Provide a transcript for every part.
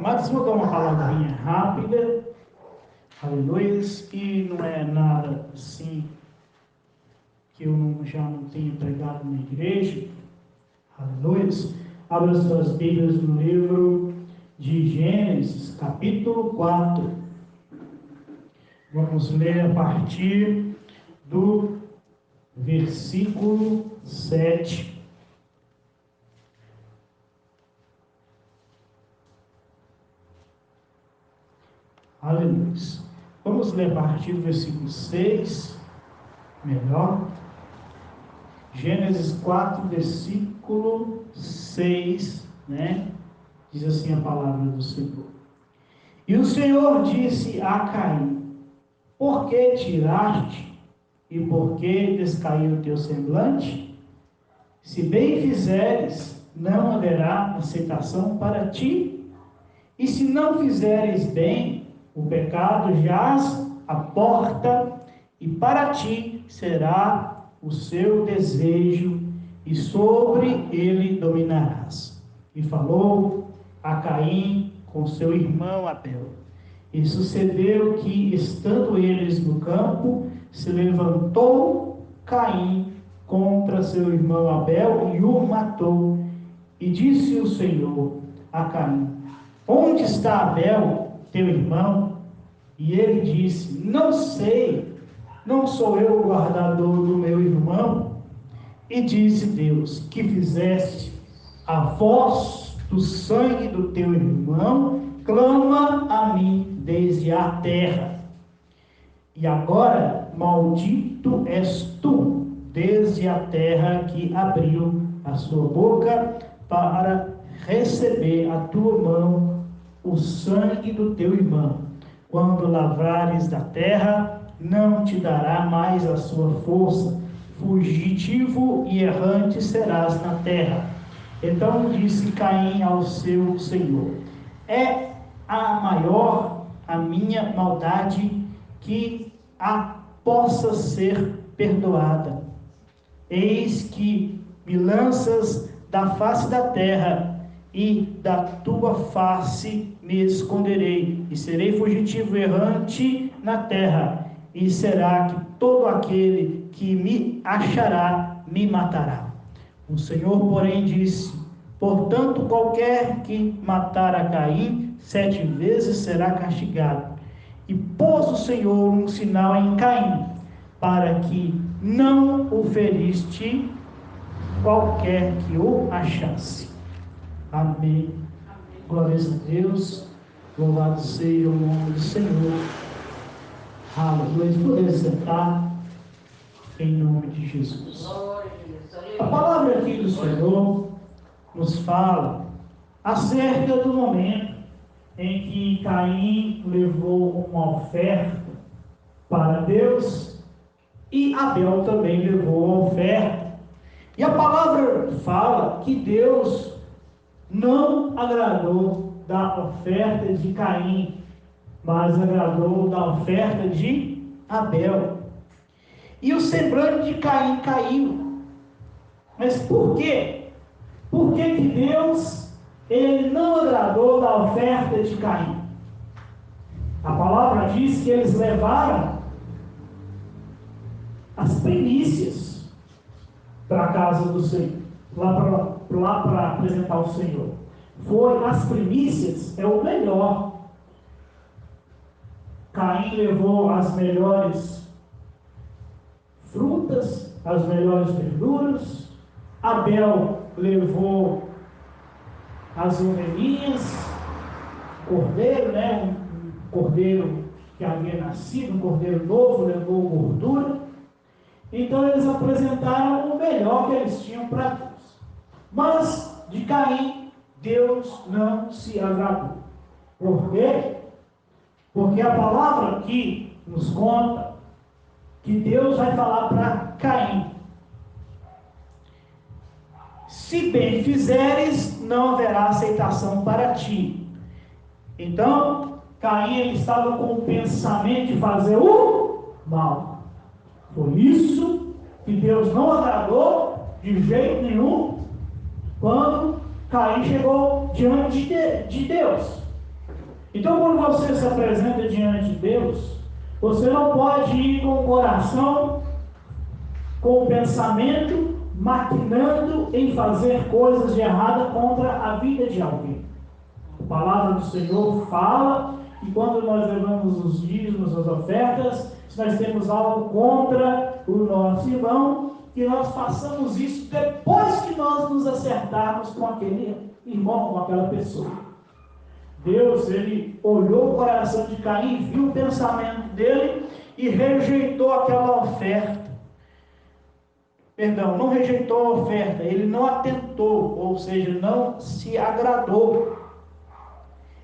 Amados, vou dar uma palavrinha rápida, aleluia, e não é nada assim que eu já não tenha pregado na igreja, aleluia. Abra suas Bíblias no livro de Gênesis, capítulo 4. Vamos ler a partir do versículo 7. Aleluia. Vamos ler a partir do versículo 6, melhor. Gênesis 4, versículo 6, né? Diz assim a palavra do Senhor. E o Senhor disse a Caim: por que tiraste e por que descaiu o teu semblante? Se bem fizeres, não haverá aceitação para ti. E se não fizeres bem, o pecado jaz à porta, e para ti será o seu desejo, e sobre ele dominarás. E falou a Caim com seu irmão Abel. E sucedeu que, estando eles no campo, se levantou Caim contra seu irmão Abel e o matou. E disse o Senhor a Caim: onde está Abel, teu irmão? E ele disse: não sei, não sou eu o guardador do meu irmão? E disse Deus: que fizeste? A voz do sangue do teu irmão clama a mim desde a terra. E agora maldito és tu desde a terra que abriu a sua boca para receber a tua mão o sangue do teu irmão. Quando lavrares da terra, não te dará mais a sua força. Fugitivo e errante serás na terra. Então disse Caim ao seu Senhor: é a maior a minha maldade que a possa ser perdoada. Eis que me lanças da face da terra, e da tua face me esconderei, e serei fugitivo errante na terra, e será que todo aquele que me achará me matará. O Senhor, porém, disse: portanto, qualquer que matar a Caim 7 vezes será castigado. E pôs o Senhor um sinal em Caim, para que não o feriste qualquer que o achasse. Amém. Glórias a Deus. Louvado seja o nome do Senhor. Aleluia. Poder sentar em nome de Jesus. A palavra aqui do Senhor nos fala acerca do momento em que Caim levou uma oferta para Deus e Abel também levou a oferta. E a palavra fala que Deus não agradou da oferta de Caim, mas agradou da oferta de Abel. E o semblante de Caim caiu. Mas por quê? Por que Deus ele não agradou da oferta de Caim? A palavra diz que eles levaram as primícias para a casa do Senhor, lá para apresentar ao Senhor. Foi as primícias, é o melhor. Caim levou as melhores frutas, as melhores verduras. Abel levou as ovelhinhas, cordeiro, né? Um cordeiro que havia nascido, um cordeiro novo, levou gordura. Então eles apresentaram o melhor que eles tinham para Deus. Mas de Caim, Deus não se agradou. Por quê? Porque a palavra aqui nos conta que Deus vai falar para Caim: se bem fizeres, não haverá aceitação para ti. Então, Caim ele estava com o pensamento de fazer o mal. Por isso que Deus não agradou de jeito nenhum quando Caim chegou diante de Deus. Então, quando você se apresenta diante de Deus, você não pode ir com o coração, com o pensamento, maquinando em fazer coisas de errada contra a vida de alguém. A palavra do Senhor fala que quando nós levamos os dízimos, as ofertas, se nós temos algo contra o nosso irmão, que nós façamos isso depois que nós nos acertarmos com aquele irmão, com aquela pessoa. Deus, ele olhou o coração de Caim, viu o pensamento dele e rejeitou aquela oferta. Perdão, não rejeitou a oferta, ele não atentou, ou seja, não se agradou.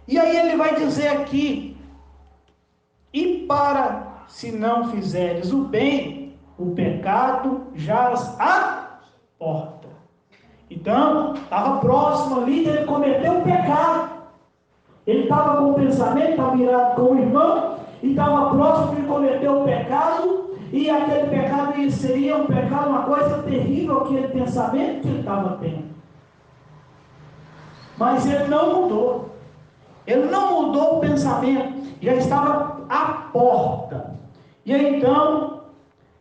E aí ele vai dizer aqui: e para, se não fizeres o bem, o pecado jaz à porta. Então, estava próximo ali dele cometer um pecado. Ele estava com o pensamento, estava virado com o irmão, e estava próximo de cometer o pecado, e aquele pecado seria um pecado, uma coisa terrível, aquele pensamento que ele estava tendo. Mas ele não mudou. Ele não mudou o pensamento, já estava à porta. E aí, então,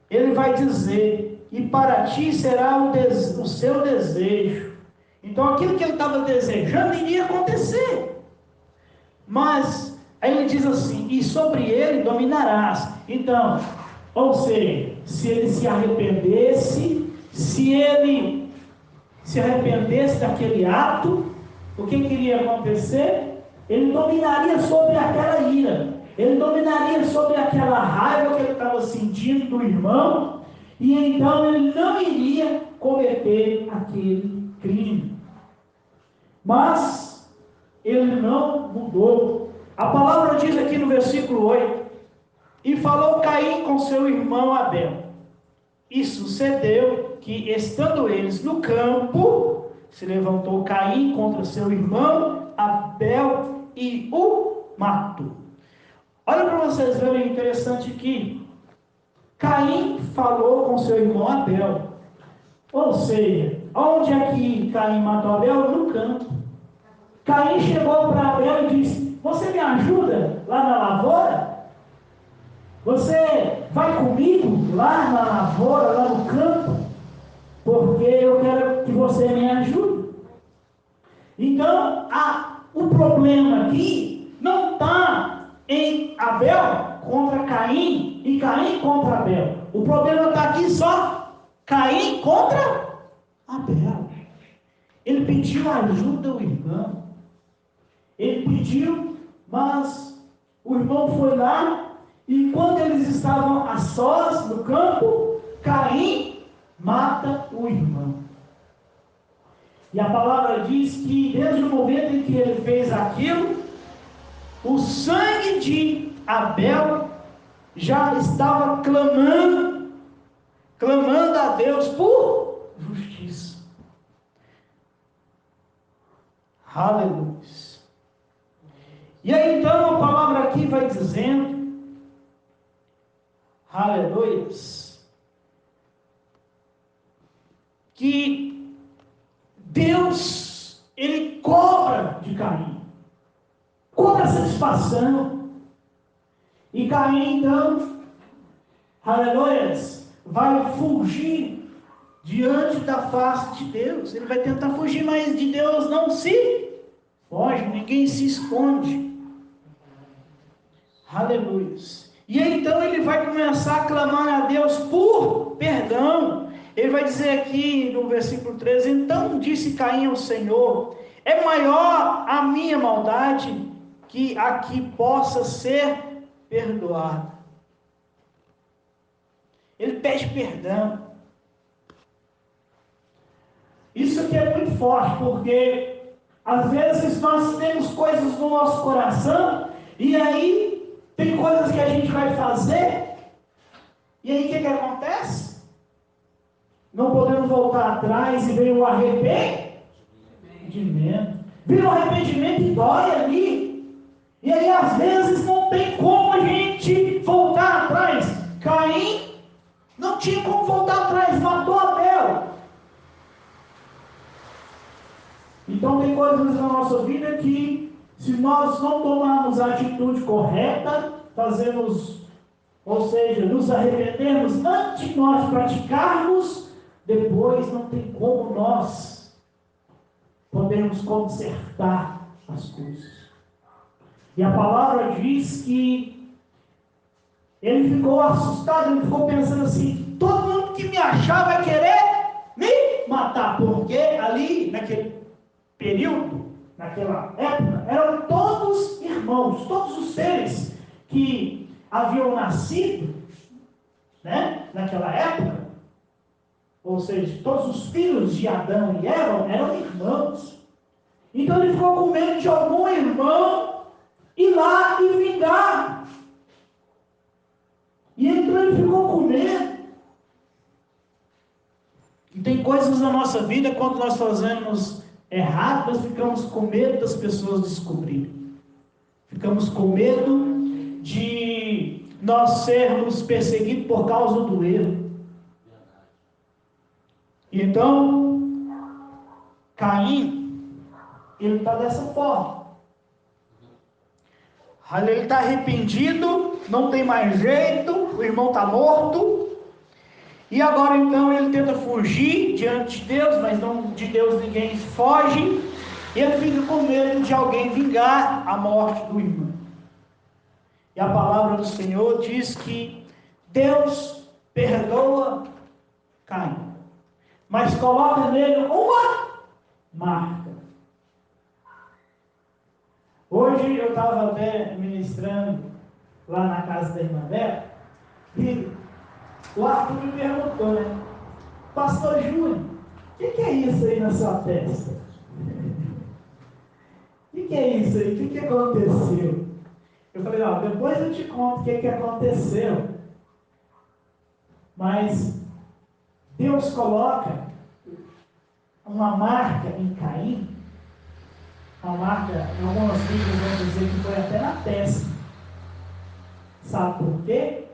ele vai dizer: e para ti será o seu desejo. Então, aquilo que ele estava desejando iria acontecer. Mas, aí ele diz assim: e sobre ele dominarás. Então, ou seja, se ele se arrependesse, se ele se arrependesse daquele ato, o que iria acontecer? Ele dominaria sobre aquela ira, ele dominaria sobre aquela raiva que ele estava sentindo do irmão, e então ele não iria cometer aquele crime. Mas ele não mudou. A palavra diz aqui no versículo 8: e falou Caim com seu irmão Abel. E sucedeu que, estando eles no campo, se levantou Caim contra seu irmão Abel e o matou. Olha para vocês verem, interessante que Caim falou com seu irmão Abel. Ou seja, onde é que Caim matou Abel? No campo. Caim chegou para Abel e disse: você me ajuda lá na lavoura? Você vai comigo lá na lavoura, lá no campo? Porque eu quero que você me ajude. Então, o problema aqui não está em Abel contra Caim e Caim contra Abel. O problema está aqui só Caim contra Abel. Ele pediu ajuda ao irmão. Ele pediu, mas o irmão foi lá, e quando eles estavam a sós no campo, Caim mata o irmão. E a palavra diz que desde o momento em que ele fez aquilo, o sangue de Abel já estava clamando a Deus por justiça. Aleluia. E aí então a palavra aqui vai dizendo, aleluia, que Deus, ele cobra de Caim, cobra a satisfação. E Caim então, aleluia, vai fugir diante da face de Deus. Ele vai tentar fugir, mas de Deus não se foge, ninguém se esconde. Aleluia. E aí, então ele vai começar a clamar a Deus por perdão. Ele vai dizer aqui no versículo 13: então disse Caim ao Senhor: é maior a minha maldade que a que possa ser perdoada. Ele pede perdão. Isso aqui é muito forte, porque às vezes nós temos coisas no nosso coração, e aí tem coisas que a gente vai fazer, e aí o que acontece? Não podemos voltar atrás, e vem o arrependimento. Vem o arrependimento e dói ali. E aí às vezes não tem como a gente voltar atrás. Caim não tinha como voltar atrás, matou Abel. Então tem coisas na nossa vida que, se nós não tomarmos a atitude correta, ou seja, nos arrependermos antes de nós praticarmos, depois não tem como nós podemos consertar as coisas. E a palavra diz que ele ficou assustado, ele ficou pensando assim: todo mundo que me achar vai querer me matar, porque ali, naquele período, naquela época, eram todos irmãos, todos os seres que haviam nascido, né, naquela época, ou seja, todos os filhos de Adão e Eva eram irmãos. Então ele ficou com medo de algum irmão ir lá e vingar. E então ele ficou com medo. E tem coisas na nossa vida, quando nós fazemos errado, nós ficamos com medo das pessoas descobrirem. Ficamos com medo de nós sermos perseguidos por causa do erro. E então, Caim, ele está dessa forma. Ele está arrependido, não tem mais jeito, o irmão está morto. E agora então ele tenta fugir diante de Deus, mas não, de Deus ninguém foge. E ele fica com medo de alguém vingar a morte do irmão. E a palavra do Senhor diz que Deus perdoa Caim, mas coloca nele uma marca. Hoje eu estava até ministrando lá na casa da irmã Vera, e o Arthur me perguntou, né? Pastor Júnior, o que é isso aí na sua testa? O que é isso aí? O que aconteceu? Eu falei, ó, depois eu te conto o que aconteceu. Mas Deus coloca uma marca em Caim, uma marca, em algumas Bíblias vão dizer que foi até na testa. Sabe por quê?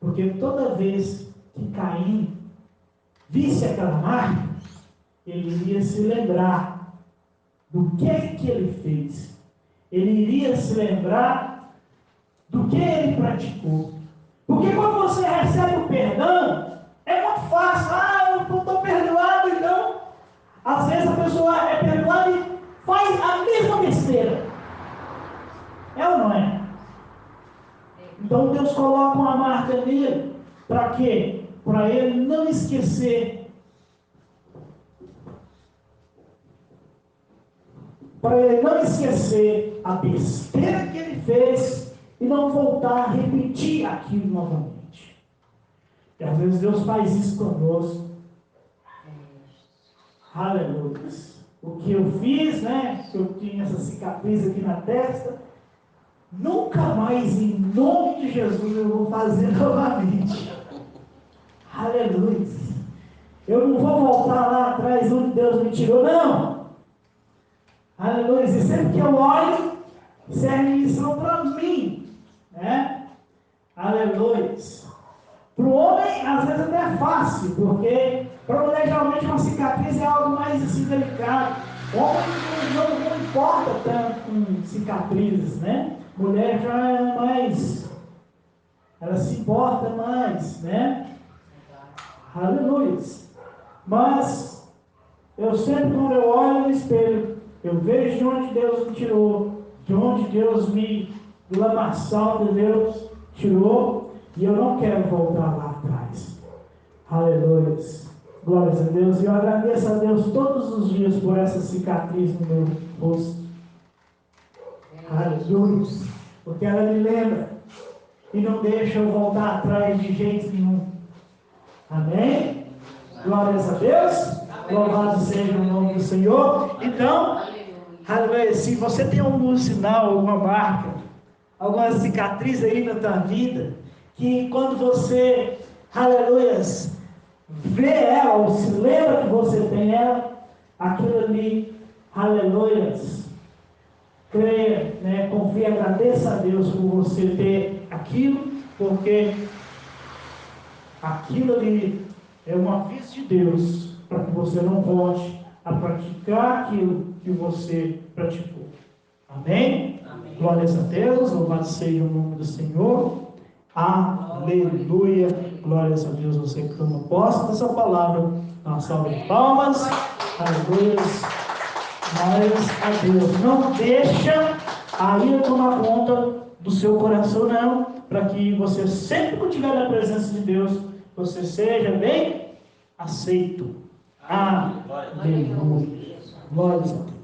Porque toda vez que Caim visse aquela marca, ele iria se lembrar do que ele fez. Ele iria se lembrar do que ele praticou. Porque quando você recebe o perdão, é muito fácil. Eu não estou perdoado, então. Às vezes a pessoa é perdoada e faz a mesma besteira. É ou não é? Então Deus coloca uma marca nele. Para quê? Para ele não esquecer. Para ele não esquecer a besteira que ele fez e não voltar a repetir aquilo novamente. E às vezes Deus faz isso conosco. Aleluia. O que eu fiz, né? Que eu tinha essa cicatriz aqui na testa, nunca mais, em nome de Jesus, eu vou fazer novamente. Aleluia. Eu não vou voltar lá atrás onde Deus me tirou, não. Aleluia. E sempre que eu olho, serve lição para mim, né? Aleluia. Para o homem, às vezes até é fácil, porque para mulher, geralmente, uma cicatriz é algo mais assim, delicado. Homem não importa tanto com cicatrizes, né? Mulher já é mais, ela se importa mais, né? Aleluia. Mas eu sempre, quando eu olho no espelho, eu vejo de onde Deus me tirou, de onde Deus me, do lamaçal de Deus tirou, e eu não quero voltar lá atrás. Aleluia. Glórias a Deus. E eu agradeço a Deus todos os dias por essa cicatriz no meu rosto. Aleluia. Porque ela me lembra e não deixa eu voltar atrás de jeito nenhum. Amém? Glórias a Deus. Louvado seja o nome do Senhor. Então, aleluia. Se você tem algum sinal, alguma marca, alguma cicatriz aí na tua vida, que quando você, aleluia, vê ela ou se lembra que você tem ela, aquilo ali, aleluia, creia, né, confie, agradeça a Deus por você ter aquilo, porque aquilo ali é um aviso de Deus para que você não volte a praticar aquilo que você praticou. Amém? Amém. Glórias a Deus, louvado seja o nome do Senhor. Aleluia. Glórias a Deus, você que toma posse dessa palavra. Uma salva de palmas. Aleluia. Glórias a Deus. Não deixa a ira tomar conta do seu coração, não. Para que você, sempre que estiver na presença de Deus, você seja bem aceito. Aleluia. Glórias a Deus.